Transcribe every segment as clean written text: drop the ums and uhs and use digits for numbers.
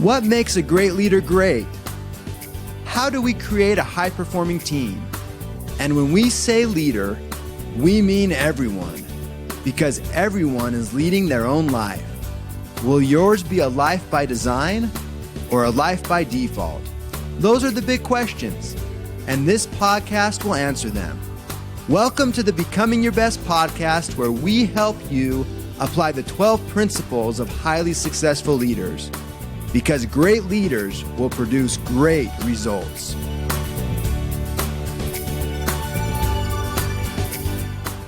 What makes a great leader great? How do we create a high-performing team? And when we say leader, we mean everyone, because everyone is leading their own life. Will yours be a life by design or a life by default? Those are the big questions, and this podcast will answer them. Welcome to the Becoming Your Best podcast, where we help you apply the 12 principles of highly successful leaders, because great leaders will produce great results.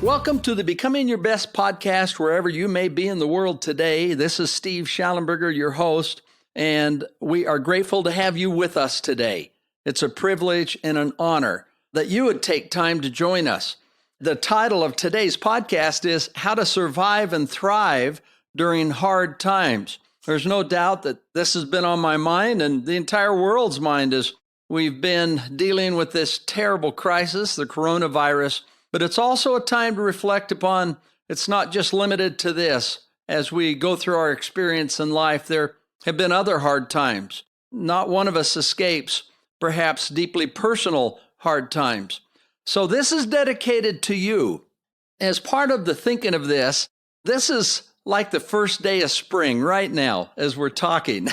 Welcome to the Becoming Your Best podcast, wherever you may be in the world today. This is Steve Schallenberger, your host, and we are grateful to have you with us today. It's a privilege and an honor that you would take time to join us. The title of today's podcast is How to Survive and Thrive During Hard Times. There's no doubt that this has been on my mind and the entire world's mind as we've been dealing with this terrible crisis, the coronavirus. But it's also a time to reflect upon, it's not just limited to this. As we go through our experience in life, there have been other hard times. Not one of us escapes, perhaps deeply personal hard times. So this is dedicated to you. As part of the thinking of this is like the first day of spring right now as we're talking.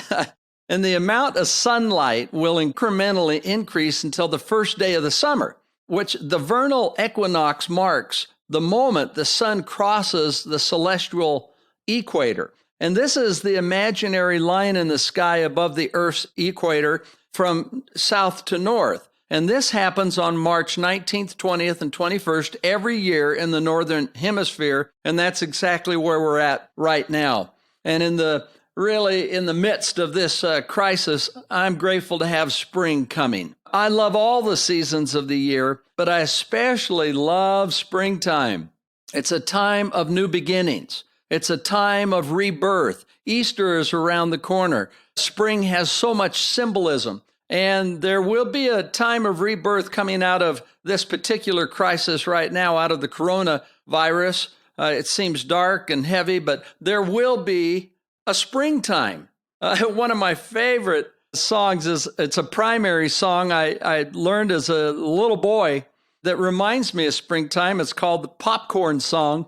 And the amount of sunlight will incrementally increase until the first day of the summer, which the vernal equinox marks the moment the sun crosses the celestial equator. And this is the imaginary line in the sky above the Earth's equator from south to north. And this happens on March 19th, 20th, and 21st every year in the Northern Hemisphere, and that's exactly where we're at right now. And in the midst of this crisis, I'm grateful to have spring coming. I love all the seasons of the year, but I especially love springtime. It's a time of new beginnings. It's a time of rebirth. Easter is around the corner. Spring has so much symbolism. And there will be a time of rebirth coming out of this particular crisis right now, out of the coronavirus. It seems dark and heavy, but there will be a springtime. One of my favorite songs it's a primary song I learned as a little boy that reminds me of springtime. It's called the Popcorn Song.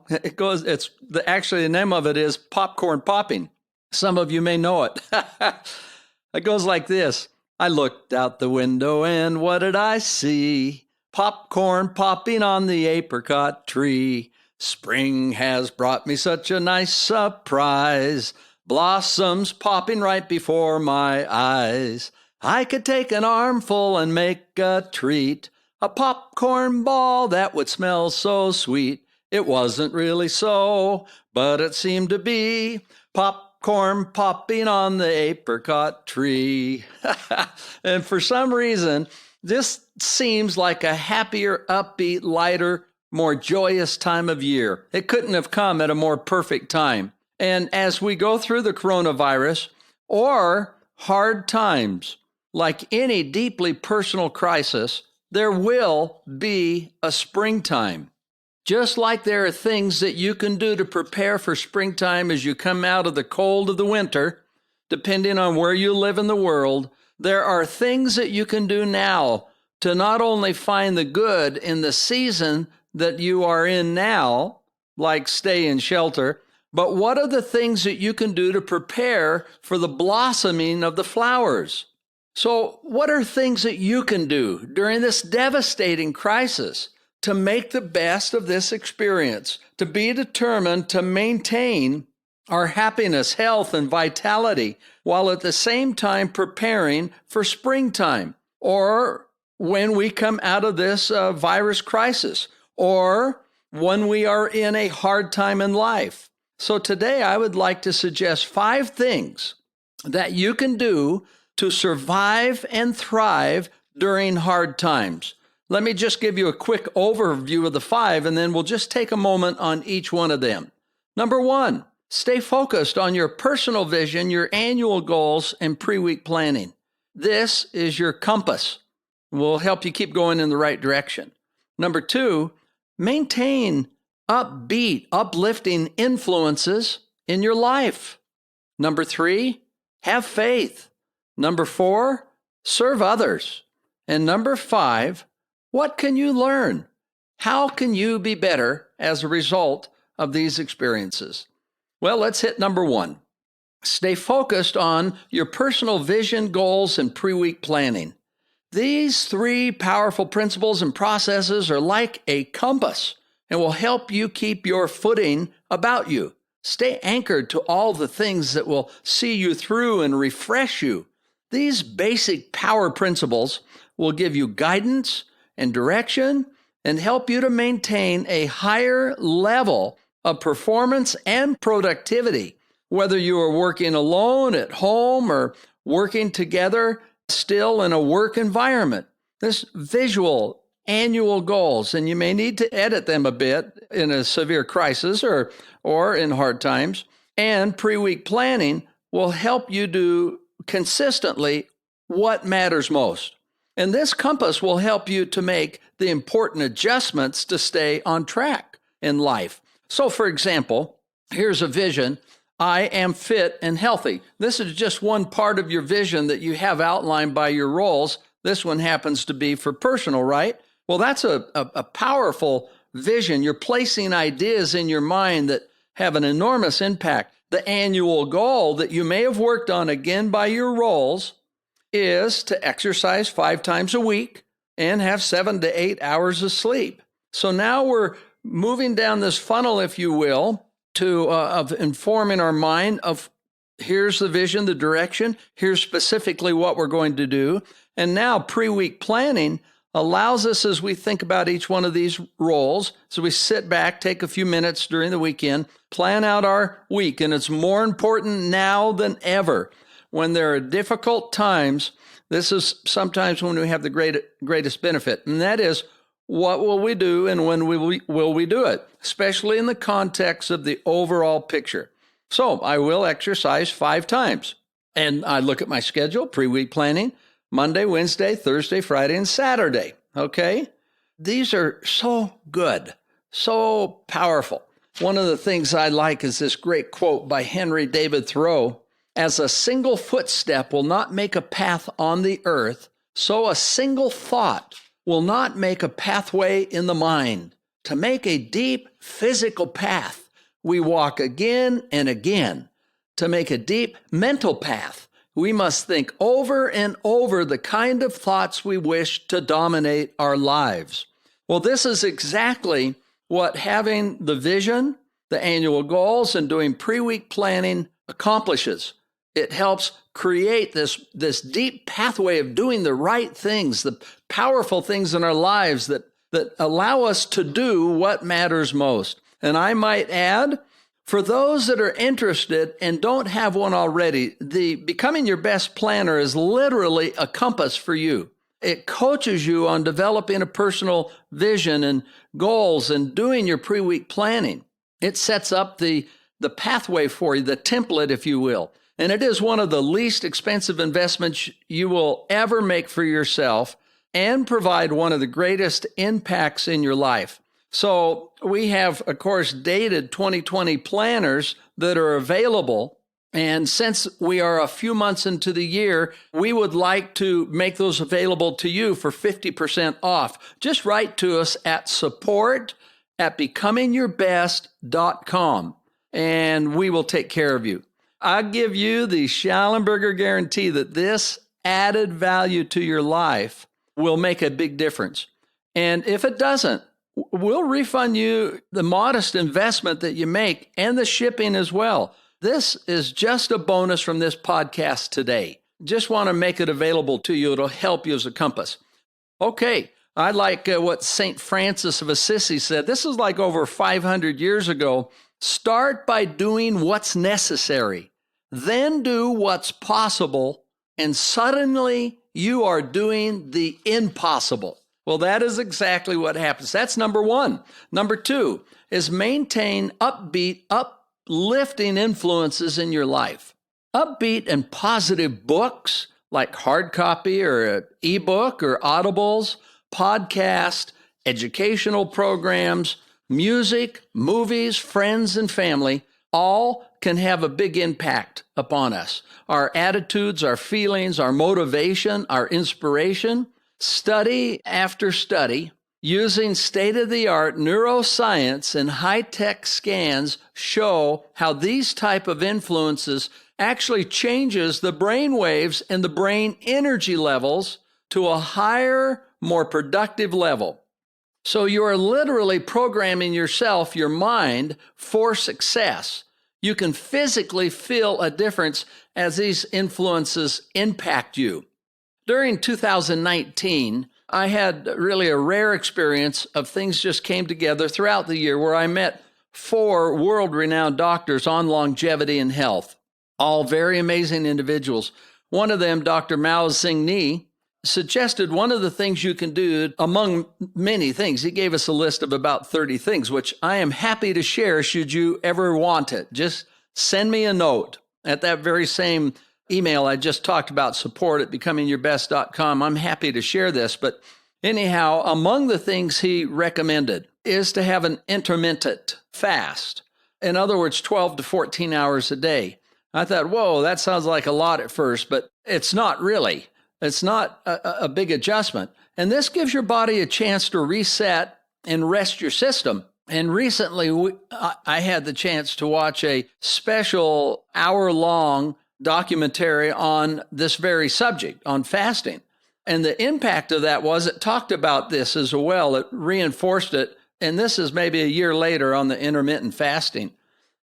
Actually, the name of it is Popcorn Popping. Some of you may know it. It goes like this. I looked out the window and what did I see? Popcorn popping on the apricot tree. Spring has brought me such a nice surprise. Blossoms popping right before my eyes. I could take an armful and make a treat. A popcorn ball that would smell so sweet. It wasn't really so, but it seemed to be. Popcorn popping on the apricot tree. And for some reason, this seems like a happier, upbeat, lighter, more joyous time of year. It couldn't have come at a more perfect time. And as we go through the coronavirus or hard times, like any deeply personal crisis, there will be a springtime. Just like there are things that you can do to prepare for springtime as you come out of the cold of the winter, depending on where you live in the world, there are things that you can do now to not only find the good in the season that you are in now, like stay in shelter, but what are the things that you can do to prepare for the blossoming of the flowers? So what are things that you can do during this devastating crisis to make the best of this experience, to be determined to maintain our happiness, health, and vitality, while at the same time preparing for springtime, or when we come out of this virus crisis, or when we are in a hard time in life. So today I would like to suggest 5 things that you can do to survive and thrive during hard times. Let me just give you a quick overview of the 5, and then we'll just take a moment on each one of them. Number 1, stay focused on your personal vision, your annual goals, and pre-week planning. This is your compass. Will help you keep going in the right direction. Number 2, maintain upbeat, uplifting influences in your life. Number 3, have faith. Number 4, serve others. And number 5, what can you learn? How can you be better as a result of these experiences? Well, let's hit number 1. Stay focused on your personal vision, goals, and pre-week planning. These 3 powerful principles and processes are like a compass and will help you keep your footing about you. Stay anchored to all the things that will see you through and refresh you. These basic power principles will give you guidance and direction and help you to maintain a higher level of performance and productivity, whether you are working alone at home or working together still in a work environment. This visual annual goals, and you may need to edit them a bit in a severe crisis or in hard times, and pre-week planning will help you do consistently what matters most. And this compass will help you to make the important adjustments to stay on track in life. So, for example, here's a vision. I am fit and healthy. This is just one part of your vision that you have outlined by your roles. This one happens to be for personal, right? Well, that's a powerful vision. You're placing ideas in your mind that have an enormous impact. The annual goal that you may have worked on again by your roles is to exercise 5 times a week and have 7 to 8 hours of sleep. So now we're moving down this funnel, if you will, of informing our mind of here's the vision, the direction, here's specifically what we're going to do. And now pre-week planning allows us, as we think about each one of these roles, so we sit back, take a few minutes during the weekend, plan out our week. And it's more important now than ever. When there are difficult times, this is sometimes when we have the greatest benefit. And that is, what will we do and when will we do it, especially in the context of the overall picture. So I will exercise 5 times. And I look at my schedule, pre-week planning, Monday, Wednesday, Thursday, Friday, and Saturday. Okay? These are so good, so powerful. One of the things I like is this great quote by Henry David Thoreau. As a single footstep will not make a path on the earth, so a single thought will not make a pathway in the mind. To make a deep physical path, we walk again and again. To make a deep mental path, we must think over and over the kind of thoughts we wish to dominate our lives. Well, this is exactly what having the vision, the annual goals, and doing pre-week planning accomplishes. It helps create this deep pathway of doing the right things, the powerful things in our lives that allow us to do what matters most. And I might add, for those that are interested and don't have one already, the Becoming Your Best Planner is literally a compass for you. It coaches you on developing a personal vision and goals and doing your pre-week planning. It sets up the pathway for you, the template, if you will. And it is one of the least expensive investments you will ever make for yourself and provide one of the greatest impacts in your life. So we have, of course, dated 2020 planners that are available. And since we are a few months into the year, we would like to make those available to you for 50% off. Just write to us at support@becomingyourbest.com, and we will take care of you. I give you the Schallenberger guarantee that this added value to your life will make a big difference. And if it doesn't, we'll refund you the modest investment that you make and the shipping as well. This is just a bonus from this podcast today. Just want to make it available to you. It'll help you as a compass. Okay, I like what St. Francis of Assisi said. This is like over 500 years ago. Start by doing what's necessary. Then do what's possible, and suddenly you are doing the impossible. Well, that is exactly what happens. That's number 1. Number 2 is maintain upbeat, uplifting influences in your life. Upbeat and positive books like hard copy or an ebook or audibles, podcast, educational programs, music, movies, friends, and family all can have a big impact upon us. Our attitudes, our feelings, our motivation, our inspiration. Study after study, using state-of-the-art neuroscience and high-tech scans, show how these type of influences actually changes the brain waves and the brain energy levels to a higher, more productive level. So you are literally programming yourself, your mind, for success. You can physically feel a difference as these influences impact you. During 2019, I had really a rare experience of things just came together throughout the year where I met 4 world-renowned doctors on longevity and health, all very amazing individuals. One of them, Dr. Mao Xingni, suggested one of the things you can do among many things. He gave us a list of about 30 things, which I am happy to share should you ever want it. Just send me a note at that very same email I just talked about, support@becomingyourbest.com. I'm happy to share this. But anyhow, among the things he recommended is to have an intermittent fast. In other words, 12 to 14 hours a day. I thought, whoa, that sounds like a lot at first, but it's not really. It's not a big adjustment. And this gives your body a chance to reset and rest your system. And recently, I had the chance to watch a special hour-long documentary on this very subject, on fasting. And the impact of that was it talked about this as well. It reinforced it. And this is maybe a year later on the intermittent fasting.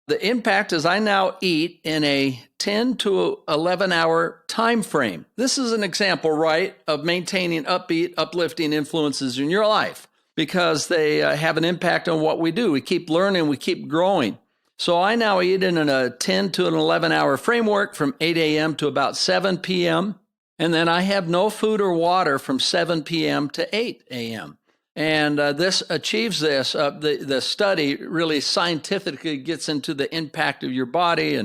The impact is I now eat in a 10 to 11 hour time frame. This is an example, right, of maintaining upbeat, uplifting influences in your life because they have an impact on what we do. We keep learning, we keep growing. So I now eat in a 10 to an 11 hour framework from 8 a.m. to about 7 p.m. And then I have no food or water from 7 p.m. to 8 a.m. And this achieves this. The study really scientifically gets into the impact of your body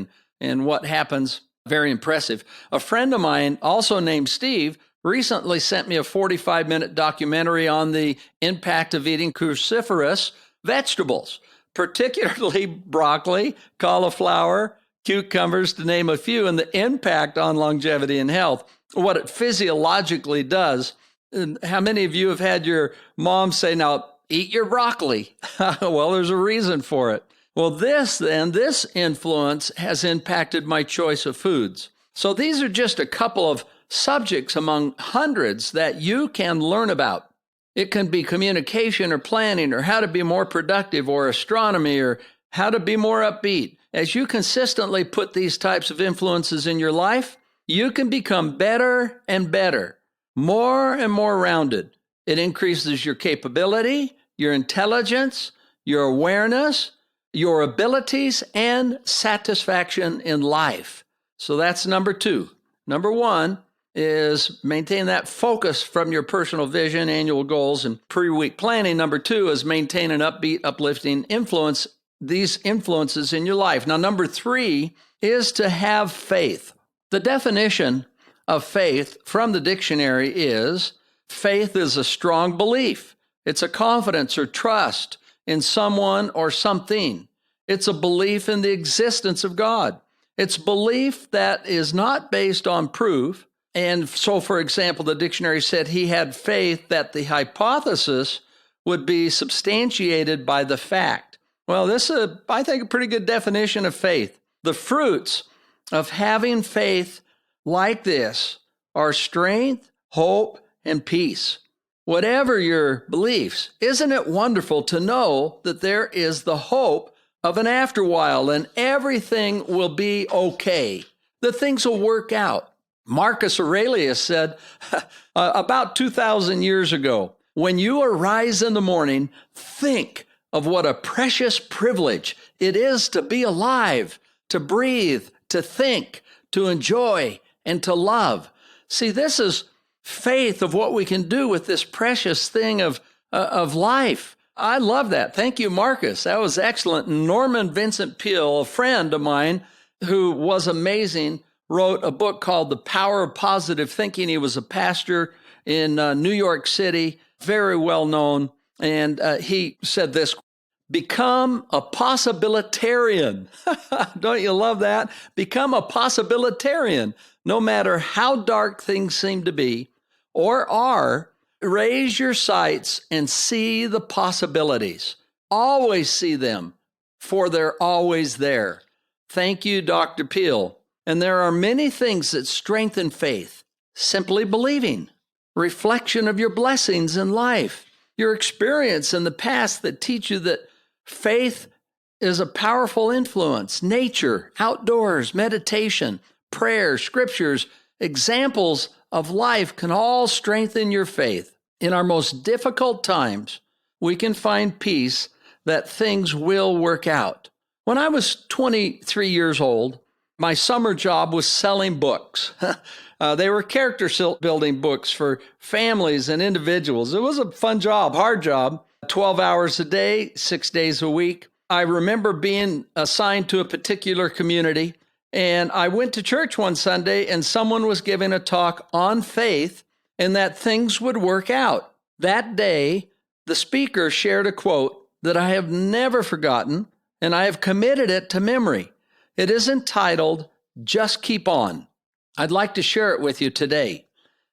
and what happens. Very impressive. A friend of mine, also named Steve, recently sent me a 45-minute documentary on the impact of eating cruciferous vegetables, particularly broccoli, cauliflower, cucumbers, to name a few, and the impact on longevity and health, what it physiologically does. And how many of you have had your mom say, now, eat your broccoli? Well, there's a reason for it. Well, this influence has impacted my choice of foods. So these are just a couple of subjects among hundreds that you can learn about. It can be communication or planning or how to be more productive or astronomy or how to be more upbeat. As you consistently put these types of influences in your life, you can become better and better, more and more rounded. It increases your capability, your intelligence, your awareness, your abilities, and satisfaction in life. So that's number 2. Number 1 is maintain that focus from your personal vision, annual goals, and pre-week planning. Number 2 is maintain an upbeat, uplifting influence, these influences in your life. Now, number 3 is to have faith. The definition of faith from the dictionary is faith is a strong belief. It's a confidence or trust in someone or something. It's a belief in the existence of God. It's belief that is not based on proof. And so, for example, the dictionary said he had faith that the hypothesis would be substantiated by the fact. Well, this is, I think, a pretty good definition of faith. The fruits of having faith like this are strength, hope, and peace. Whatever your beliefs, isn't it wonderful to know that there is the hope of an afterwhile and everything will be okay, that things will work out? Marcus Aurelius said about 2,000 years ago, when you arise in the morning, think of what a precious privilege it is to be alive, to breathe, to think, to enjoy, and to love. See, this is faith of what we can do with this precious thing of life. I love that. Thank you, Marcus. That was excellent. Norman Vincent Peale, a friend of mine who was amazing, wrote a book called The Power of Positive Thinking. He was a pastor in New York City, very well known. And he said this, Become a possibilitarian. Don't you love that? Become a possibilitarian. No matter how dark things seem to be or are, raise your sights and see the possibilities. Always see them, for they're always there. Thank you, Dr. Peel. And there are many things that strengthen faith. Simply believing, reflection of your blessings in life, your experience in the past that teach you that faith is a powerful influence, nature, outdoors, meditation, prayer, scriptures, examples of life can all strengthen your faith. In our most difficult times, we can find peace that things will work out. When I was 23 years old, my summer job was selling books. They were character building books for families and individuals. It was a fun job, hard job, 12 hours a day, 6 days a week. I remember being assigned to a particular community, and I went to church one Sunday, and someone was giving a talk on faith and that things would work out. That day, the speaker shared a quote that I have never forgotten, and I have committed it to memory. It is entitled, "Just Keep On." I'd like to share it with you today.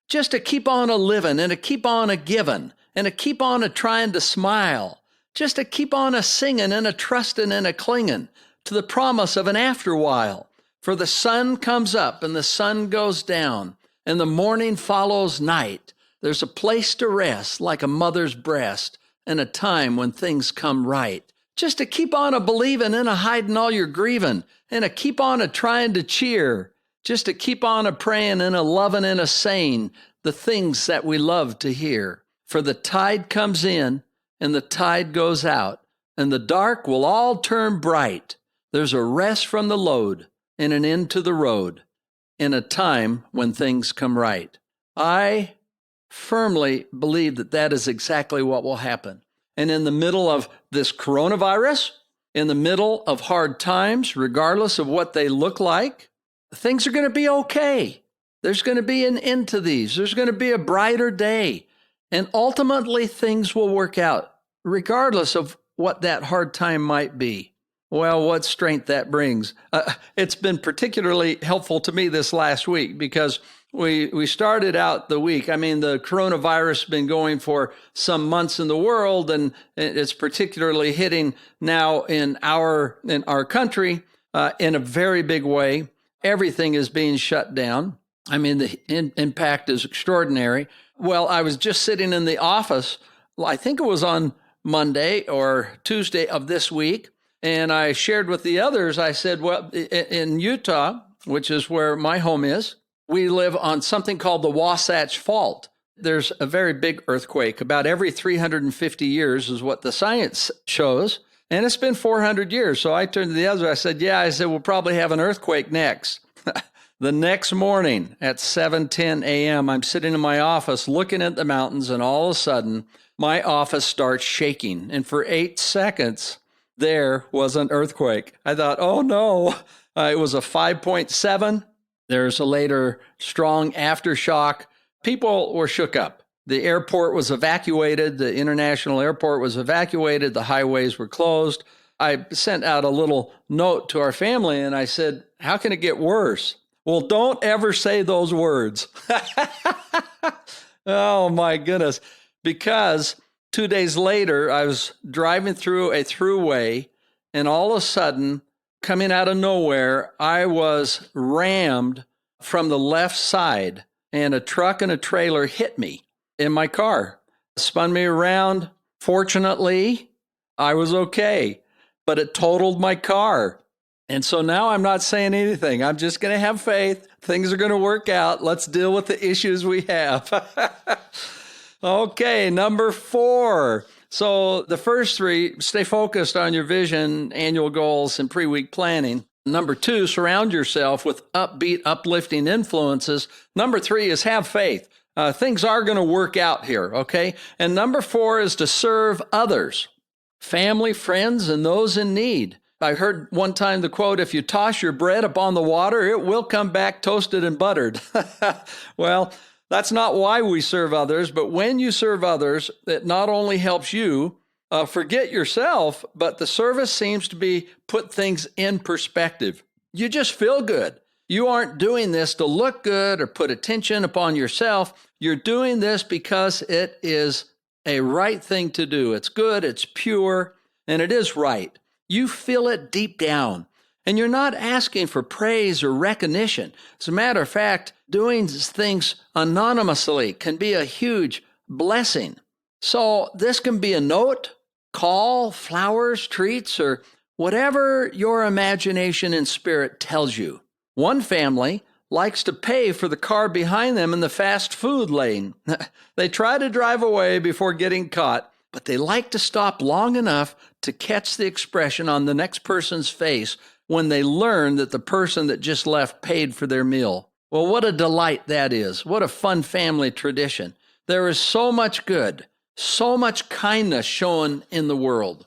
Just to keep on a living and to keep on a giving and to keep on a trying to smile. Just to keep on a singing and a trusting and a clinging to the promise of an afterwhile. For the sun comes up and the sun goes down and the morning follows night. There's a place to rest like a mother's breast and a time when things come right. Just to keep on a believing and a hiding all your grieving and to keep on a trying to cheer. Just to keep on a praying and a loving and a saying the things that we love to hear. For the tide comes in and the tide goes out, and the dark will all turn bright. There's a rest from the load and an end to the road in a time when things come right. I firmly believe that that is exactly what will happen. And in the middle of this coronavirus, in the middle of hard times, regardless of what they look like, things are going to be okay. There's going to be an end to these. There's going to be a brighter day. And ultimately, things will work out, regardless of what that hard time might be. Well, what strength that brings. It's been particularly helpful to me this last week because we started out the week. I mean, the coronavirus has been going for some months in the world, and it's particularly hitting now in our country in a very big way. Everything is being shut down. I mean, the impact is extraordinary. Well, I was just sitting in the office, I think it was on Monday or Tuesday of this week, and I shared with the others, I said, well, in Utah, which is where my home is, we live on something called the Wasatch Fault. There's a very big earthquake. About every 350 years is what the science shows. And it's been 400 years. So I turned to the other. I said, we'll probably have an earthquake next. The next morning at 7:10 a.m., I'm sitting in my office looking at the mountains, and all of a sudden, my office starts shaking. And for 8 seconds, there was an earthquake. I thought, oh no, it was a 5.7. There's a later strong aftershock. People were shook up. The airport was evacuated. The international airport was evacuated. The highways were closed. I sent out a little note to our family, and I said, how can it get worse? Well, don't ever say those words. Oh, my goodness. Because 2 days later, I was driving through a throughway, and all of a sudden, coming out of nowhere, I was rammed from the left side, and a truck and a trailer hit me in my car, spun me around. Fortunately, I was okay, but it totaled my car. And so now I'm not saying anything. I'm just going to have faith. Things are going to work out. Let's deal with the issues we have. Okay, number 4. So the first 3, stay focused on your vision, annual goals, and pre-week planning. Number 2, surround yourself with upbeat, uplifting influences. Number 3 is have faith. Things are going to work out here, okay? And number 4 is to serve others, family, friends, and those in need. I heard one time the quote, if you toss your bread upon the water, it will come back toasted and buttered. Well, that's not why we serve others, but when you serve others, it not only helps you, forget yourself, but the service seems to be put things in perspective. You just feel good. You aren't doing this to look good or put attention upon yourself. You're doing this because it is a right thing to do. It's good, it's pure, and it is right. You feel it deep down. And you're not asking for praise or recognition. As a matter of fact, doing things anonymously can be a huge blessing. So this can be a note, call, flowers, treats, or whatever your imagination and spirit tells you. One family likes to pay for the car behind them in the fast food lane. They try to drive away before getting caught, but they like to stop long enough to catch the expression on the next person's face when they learn that the person that just left paid for their meal. Well, what a delight that is. What a fun family tradition. There is so much good, so much kindness shown in the world.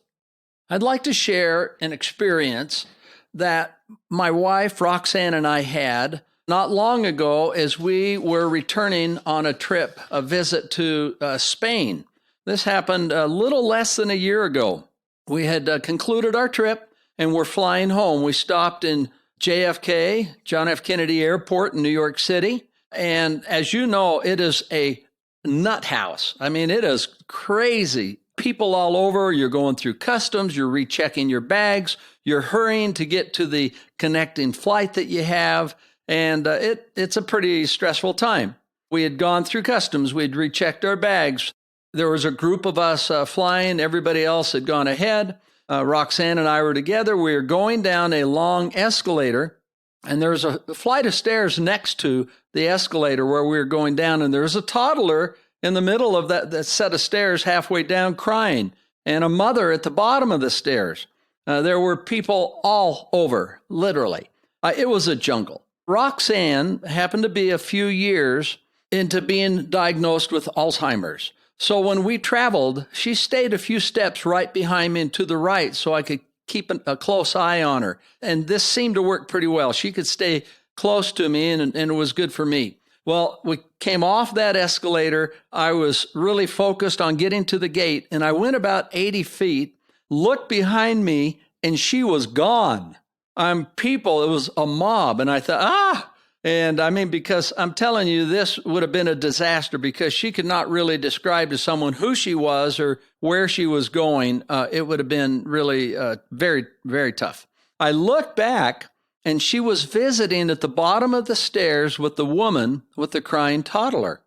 I'd like to share an experience that my wife, Roxanne, and I had not long ago as we were returning on a trip, a visit to Spain. This happened a little less than a year ago. We had concluded our trip and we're flying home. We stopped in JFK, John F. Kennedy Airport in New York City. And as you know, it is a nut house. I mean, it is crazy. People all over. You're going through customs. You're rechecking your bags. You're hurrying to get to the connecting flight that you have. And it's a pretty stressful time. We had gone through customs. We'd rechecked our bags. There was a group of us flying. Everybody else had gone ahead. Roxanne and I were together. We were going down a long escalator, and there was a flight of stairs next to the escalator where we were going down, and there was a toddler in the middle of that set of stairs halfway down crying, and a mother at the bottom of the stairs. There were people all over, literally. It was a jungle. Roxanne happened to be a few years into being diagnosed with Alzheimer's. So when we traveled, she stayed a few steps right behind me and to the right so I could keep a close eye on her. And this seemed to work pretty well. She could stay close to me, and it was good for me. Well, we came off that escalator. I was really focused on getting to the gate, and I went about 80 feet, looked behind me, and she was gone. It was a mob, and I thought, And I mean, because I'm telling you, this would have been a disaster because she could not really describe to someone who she was or where she was going. It would have been really very, very tough. I looked back, and she was visiting at the bottom of the stairs with the woman with the crying toddler.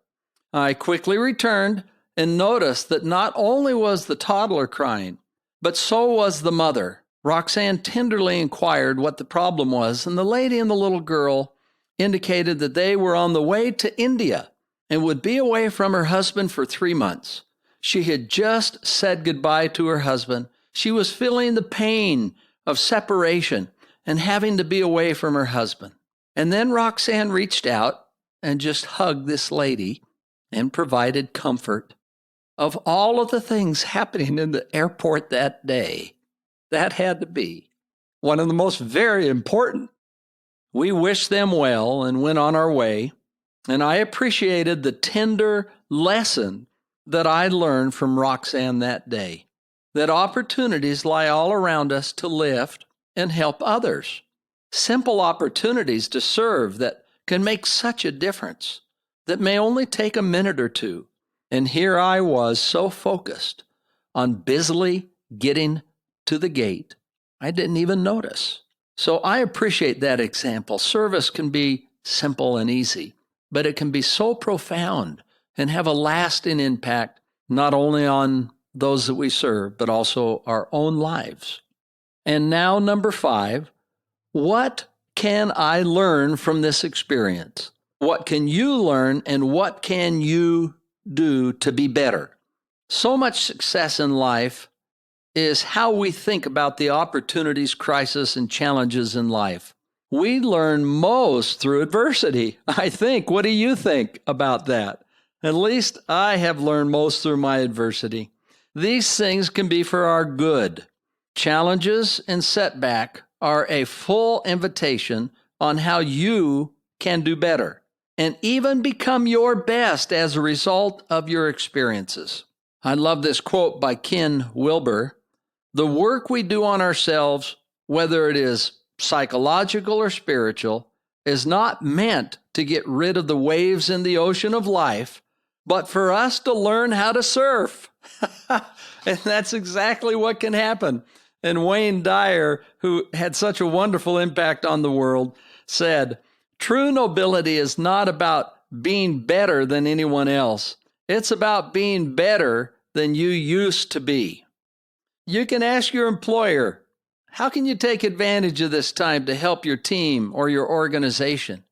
I quickly returned and noticed that not only was the toddler crying, but so was the mother. Roxanne tenderly inquired what the problem was, and the lady and the little girl indicated that they were on the way to India and would be away from her husband for 3 months. She had just said goodbye to her husband. She was feeling the pain of separation and having to be away from her husband. And then Roxanne reached out and just hugged this lady and provided comfort. Of all of the things happening in the airport that day, that had to be one of the most very important. We wished them well and went on our way, and I appreciated the tender lesson that I learned from Roxanne that day, that opportunities lie all around us to lift and help others. Simple opportunities to serve that can make such a difference, that may only take a minute or two. And here I was so focused on busily getting to the gate, I didn't even notice. So I appreciate that example. Service can be simple and easy, but it can be so profound and have a lasting impact, not only on those that we serve, but also our own lives. And now, number 5, what can I learn from this experience? What can you learn, and what can you do to be better? So much success in life is how we think about the opportunities, crises, and challenges in life. We learn most through adversity, I think. What do you think about that? At least I have learned most through my adversity. These things can be for our good. Challenges and setback are a full invitation on how you can do better and even become your best as a result of your experiences. I love this quote by Ken Wilber. The work we do on ourselves, whether it is psychological or spiritual, is not meant to get rid of the waves in the ocean of life, but for us to learn how to surf. And that's exactly what can happen. And Wayne Dyer, who had such a wonderful impact on the world, said, true nobility is not about being better than anyone else. It's about being better than you used to be. You can ask your employer, how can you take advantage of this time to help your team or your organization?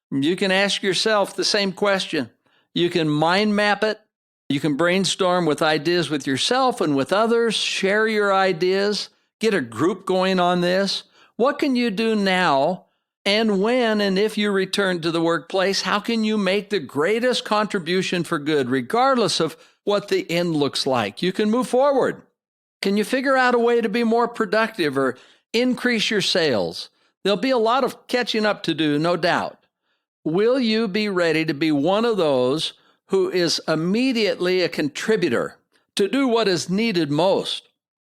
You can ask yourself the same question. You can mind map it. You can brainstorm with ideas with yourself and with others, share your ideas, get a group going on this. What can you do now? And when and if you return to the workplace, how can you make the greatest contribution for good, regardless of what the end looks like? You can move forward. Can you figure out a way to be more productive or increase your sales? There'll be a lot of catching up to do, no doubt. Will you be ready to be one of those who is immediately a contributor to do what is needed most?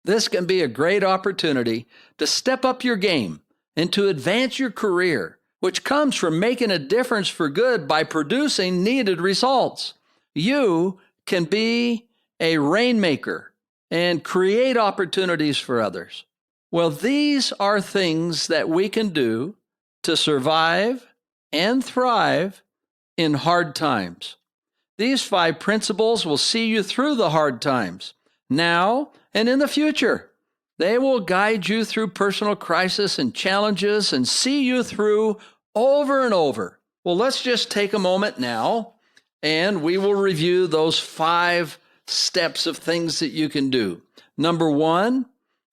This can be a great opportunity to step up your game and to advance your career, which comes from making a difference for good by producing needed results. You can be a rainmaker and create opportunities for others. Well, these are things that we can do to survive and thrive in hard times. These 5 principles will see you through the hard times, now and in the future. They will guide you through personal crisis and challenges and see you through over and over. Well, let's just take a moment now, and we will review those 5 steps of things that you can do. Number 1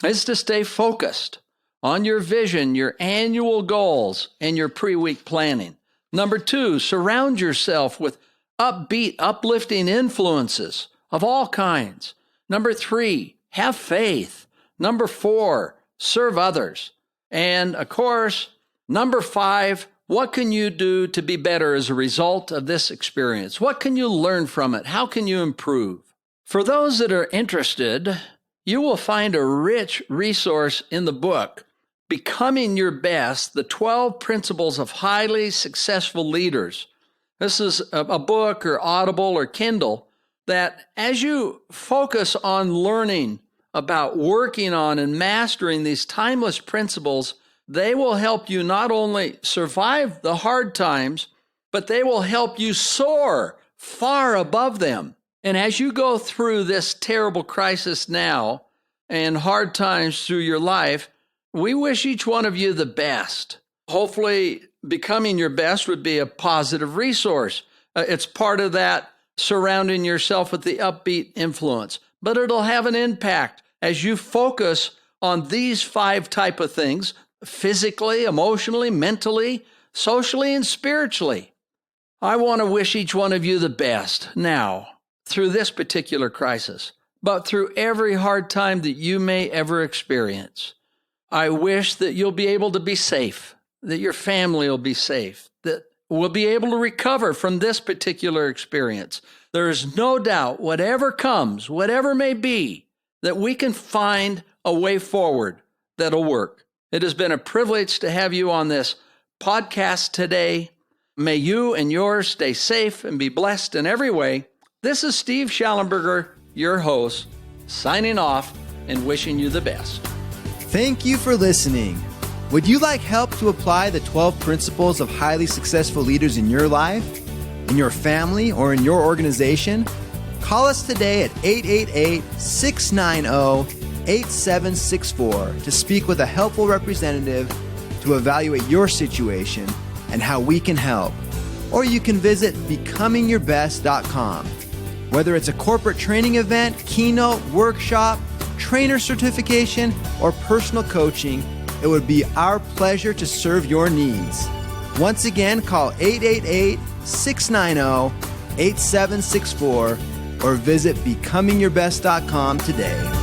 is to stay focused on your vision, your annual goals, and your pre-week planning. Number 2, surround yourself with upbeat, uplifting influences of all kinds. Number 3, have faith. Number 4, serve others. And of course, number 5, what can you do to be better as a result of this experience? What can you learn from it? How can you improve? For those that are interested, you will find a rich resource in the book, Becoming Your Best, the 12 Principles of Highly Successful Leaders. This is a book or Audible or Kindle that as you focus on learning about working on and mastering these timeless principles, they will help you not only survive the hard times, but they will help you soar far above them. And as you go through this terrible crisis now and hard times through your life, we wish each one of you the best. Hopefully, Becoming Your Best would be a positive resource. It's part of that surrounding yourself with the upbeat influence. But it'll have an impact as you focus on these 5 type of things, physically, emotionally, mentally, socially, and spiritually. I want to wish each one of you the best now through this particular crisis, but through every hard time that you may ever experience. I wish that you'll be able to be safe, that your family will be safe, that we'll be able to recover from this particular experience. There is no doubt, whatever comes, whatever may be, that we can find a way forward that'll work. It has been a privilege to have you on this podcast today. May you and yours stay safe and be blessed in every way. This is Steve Schallenberger, your host, signing off and wishing you the best. Thank you for listening. Would you like help to apply the 12 principles of highly successful leaders in your life, in your family, or in your organization? Call us today at 888-690-8764 to speak with a helpful representative to evaluate your situation and how we can help. Or you can visit becomingyourbest.com. Whether it's a corporate training event, keynote, workshop, trainer certification, or personal coaching, it would be our pleasure to serve your needs. Once again, call 888-690-8764 or visit becomingyourbest.com today.